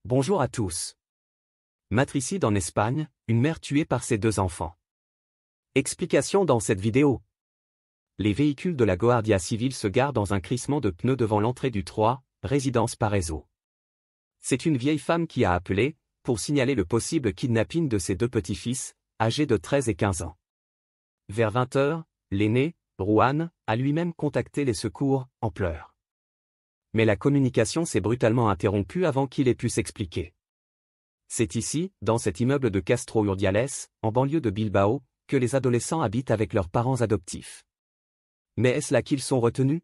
Bonjour à tous. Matricide en Espagne, une mère tuée par ses 2 enfants. Explication dans cette vidéo. Les véhicules de la Guardia Civil se garent dans un crissement de pneus devant l'entrée du 3, résidence Parezo. C'est une vieille femme qui a appelé, pour signaler le possible kidnapping de ses 2 petits-fils, âgés de 13 et 15 ans. Vers 20 h, l'aîné, Juan, a lui-même contacté les secours, en pleurs. Mais la communication s'est brutalement interrompue avant qu'il ait pu s'expliquer. C'est ici, dans cet immeuble de Castro Urdiales, en banlieue de Bilbao, que les adolescents habitent avec leurs parents adoptifs. Mais est-ce là qu'ils sont retenus?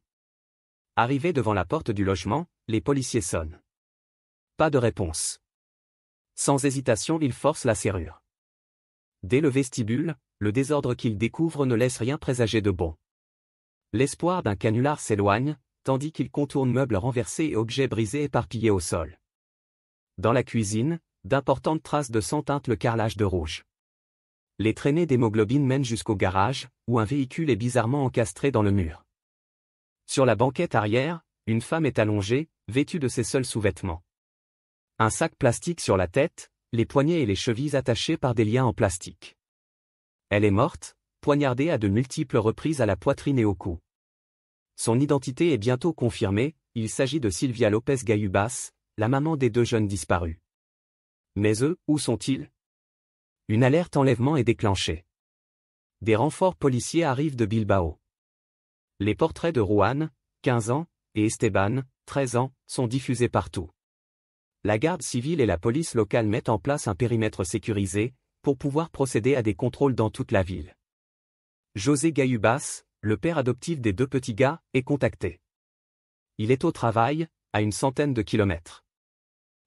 Arrivés devant la porte du logement, les policiers sonnent. Pas de réponse. Sans hésitation, ils forcent la serrure. Dès le vestibule, le désordre qu'ils découvrent ne laisse rien présager de bon. L'espoir d'un canular s'éloigne, tandis qu'ils contournent meubles renversés et objets brisés éparpillés au sol. Dans la cuisine, d'importantes traces de sang teintent le carrelage de rouge. Les traînées d'hémoglobine mènent jusqu'au garage, où un véhicule est bizarrement encastré dans le mur. Sur la banquette arrière, une femme est allongée, vêtue de ses seuls sous-vêtements. Un sac plastique sur la tête, les poignets et les chevilles attachés par des liens en plastique. Elle est morte, poignardée à de multiples reprises à la poitrine et au cou. Son identité est bientôt confirmée, il s'agit de Silvia López Gayubas, la maman des 2 jeunes disparus. Mais eux, où sont-ils? Une alerte enlèvement est déclenchée. Des renforts policiers arrivent de Bilbao. Les portraits de Juan, 15 ans, et Esteban, 13 ans, sont diffusés partout. La garde civile et la police locale mettent en place un périmètre sécurisé, pour pouvoir procéder à des contrôles dans toute la ville. José Gayubas, le père adoptif des 2 petits gars, est contacté. Il est au travail, à une centaine de kilomètres.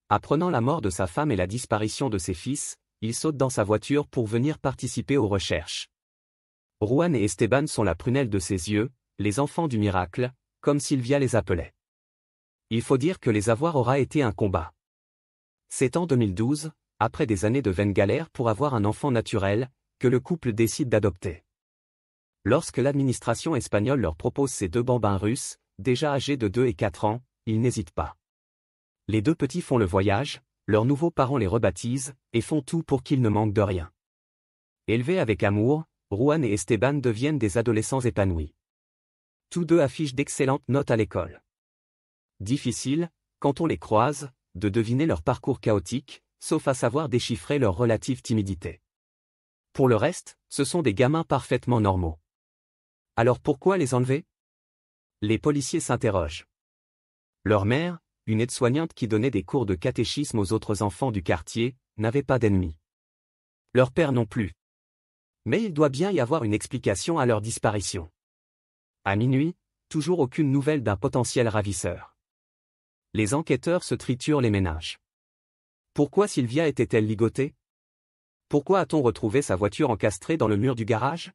Apprenant la mort de sa femme et la disparition de ses fils, il saute dans sa voiture pour venir participer aux recherches. Juan et Esteban sont la prunelle de ses yeux, les enfants du miracle, comme Silvia les appelait. Il faut dire que les avoir aura été un combat. C'est en 2012, après des années de vaines galères pour avoir un enfant naturel, que le couple décide d'adopter. Lorsque l'administration espagnole leur propose ces 2 bambins russes, déjà âgés de 2 et 4 ans, ils n'hésitent pas. Les 2 petits font le voyage, leurs nouveaux parents les rebaptisent, et font tout pour qu'ils ne manquent de rien. Élevés avec amour, Juan et Esteban deviennent des adolescents épanouis. Tous 2 affichent d'excellentes notes à l'école. Difficile, quand on les croise, de deviner leur parcours chaotique, sauf à savoir déchiffrer leur relative timidité. Pour le reste, ce sont des gamins parfaitement normaux. Alors pourquoi les enlever? Les policiers s'interrogent. Leur mère, une aide-soignante qui donnait des cours de catéchisme aux autres enfants du quartier, n'avait pas d'ennemis. Leur père non plus. Mais il doit bien y avoir une explication à leur disparition. À minuit, toujours aucune nouvelle d'un potentiel ravisseur. Les enquêteurs se triturent les méninges. Pourquoi Silvia était-elle ligotée? Pourquoi a-t-on retrouvé sa voiture encastrée dans le mur du garage?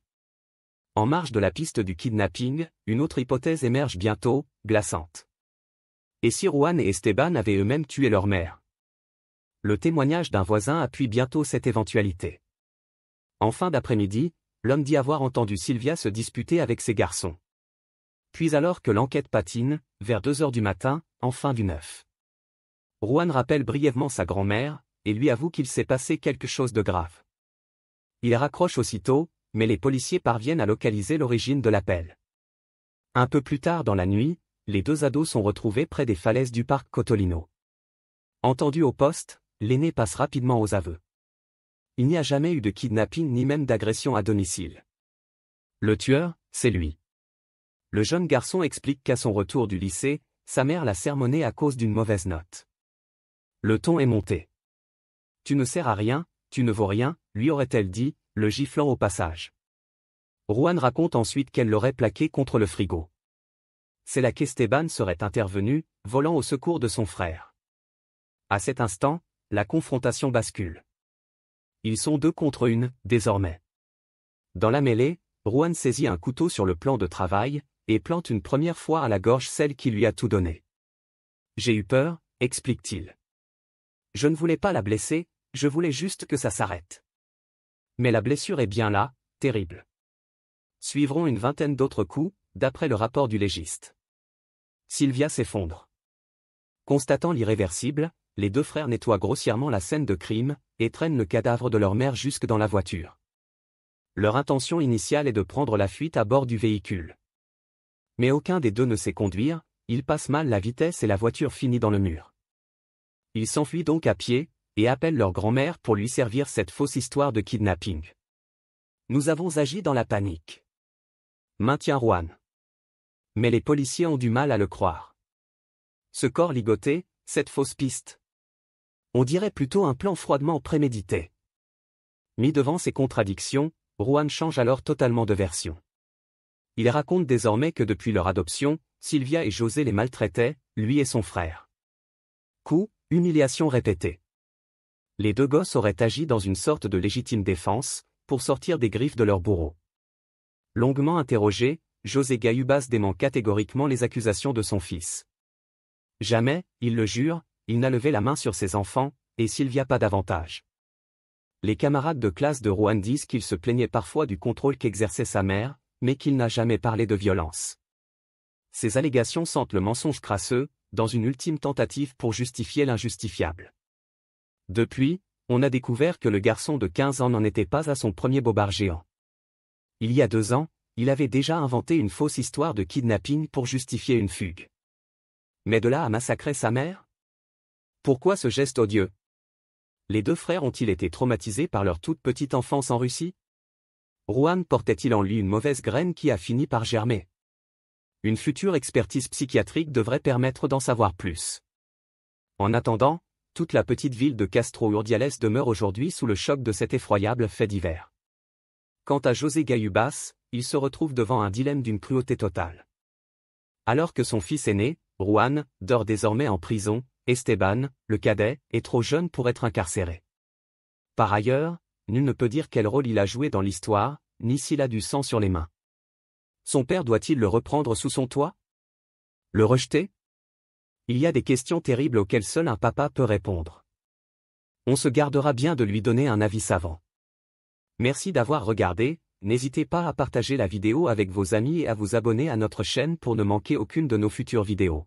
En marge de la piste du kidnapping, une autre hypothèse émerge bientôt, glaçante. Et si Juan et Esteban avaient eux-mêmes tué leur mère? Le témoignage d'un voisin appuie bientôt cette éventualité. En fin d'après-midi, l'homme dit avoir entendu Silvia se disputer avec ses garçons. Puis alors que l'enquête patine, vers 2 h du matin, enfin du 9. Juan rappelle brièvement sa grand-mère, et lui avoue qu'il s'est passé quelque chose de grave. Il raccroche aussitôt, mais les policiers parviennent à localiser l'origine de l'appel. Un peu plus tard dans la nuit, les 2 ados sont retrouvés près des falaises du parc Cotolino. Entendu au poste, l'aîné passe rapidement aux aveux. Il n'y a jamais eu de kidnapping ni même d'agression à domicile. Le tueur, c'est lui. Le jeune garçon explique qu'à son retour du lycée, sa mère l'a sermonné à cause d'une mauvaise note. Le ton est monté. « Tu ne sers à rien, tu ne vaux rien », lui aurait-elle dit, le giflant au passage. Juan raconte ensuite qu'elle l'aurait plaqué contre le frigo. C'est là qu'Esteban serait intervenu, volant au secours de son frère. À cet instant, la confrontation bascule. Ils sont 2 contre 1, désormais. Dans la mêlée, Juan saisit un couteau sur le plan de travail, et plante une première fois à la gorge celle qui lui a tout donné. « J'ai eu peur », explique-t-il. « Je ne voulais pas la blesser, je voulais juste que ça s'arrête. » Mais la blessure est bien là, terrible. Suivront une vingtaine d'autres coups, d'après le rapport du légiste. Silvia s'effondre. Constatant l'irréversible, les deux frères nettoient grossièrement la scène de crime et traînent le cadavre de leur mère jusque dans la voiture. Leur intention initiale est de prendre la fuite à bord du véhicule. Mais aucun des deux ne sait conduire, ils passent mal la vitesse et la voiture finit dans le mur. Ils s'enfuient donc à pied et appellent leur grand-mère pour lui servir cette fausse histoire de kidnapping. Nous avons agi dans la panique, maintient Juan. Mais les policiers ont du mal à le croire. Ce corps ligoté, cette fausse piste. On dirait plutôt un plan froidement prémédité. Mis devant ces contradictions, Juan change alors totalement de version. Il raconte désormais que depuis leur adoption, Sylvia et José les maltraitaient, lui et son frère. Coups, humiliations répétées. Les deux gosses auraient agi dans une sorte de légitime défense, pour sortir des griffes de leur bourreau. Longuement interrogé, José Gayubas dément catégoriquement les accusations de son fils. Jamais, il le jure, il n'a levé la main sur ses enfants, et Sylvia pas davantage. Les camarades de classe de Juan disent qu'il se plaignait parfois du contrôle qu'exerçait sa mère, mais qu'il n'a jamais parlé de violence. Ces allégations sentent le mensonge crasseux, dans une ultime tentative pour justifier l'injustifiable. Depuis, on a découvert que le garçon de 15 ans n'en était pas à son premier bobard géant. Il y a 2 ans, il avait déjà inventé une fausse histoire de kidnapping pour justifier une fugue. Mais de là à massacrer sa mère? Pourquoi ce geste odieux? Les deux frères ont-ils été traumatisés par leur toute petite enfance en Russie? Juan portait-il en lui une mauvaise graine qui a fini par germer? Une future expertise psychiatrique devrait permettre d'en savoir plus. En attendant, toute la petite ville de Castro Urdiales demeure aujourd'hui sous le choc de cet effroyable fait divers. Quant à José Gayubas, il se retrouve devant un dilemme d'une cruauté totale. Alors que son fils aîné, Juan, dort désormais en prison, Esteban, le cadet, est trop jeune pour être incarcéré. Par ailleurs, nul ne peut dire quel rôle il a joué dans l'histoire, ni s'il a du sang sur les mains. Son père doit-il le reprendre sous son toit? Le rejeter? Il y a des questions terribles auxquelles seul un papa peut répondre. On se gardera bien de lui donner un avis savant. Merci d'avoir regardé, n'hésitez pas à partager la vidéo avec vos amis et à vous abonner à notre chaîne pour ne manquer aucune de nos futures vidéos.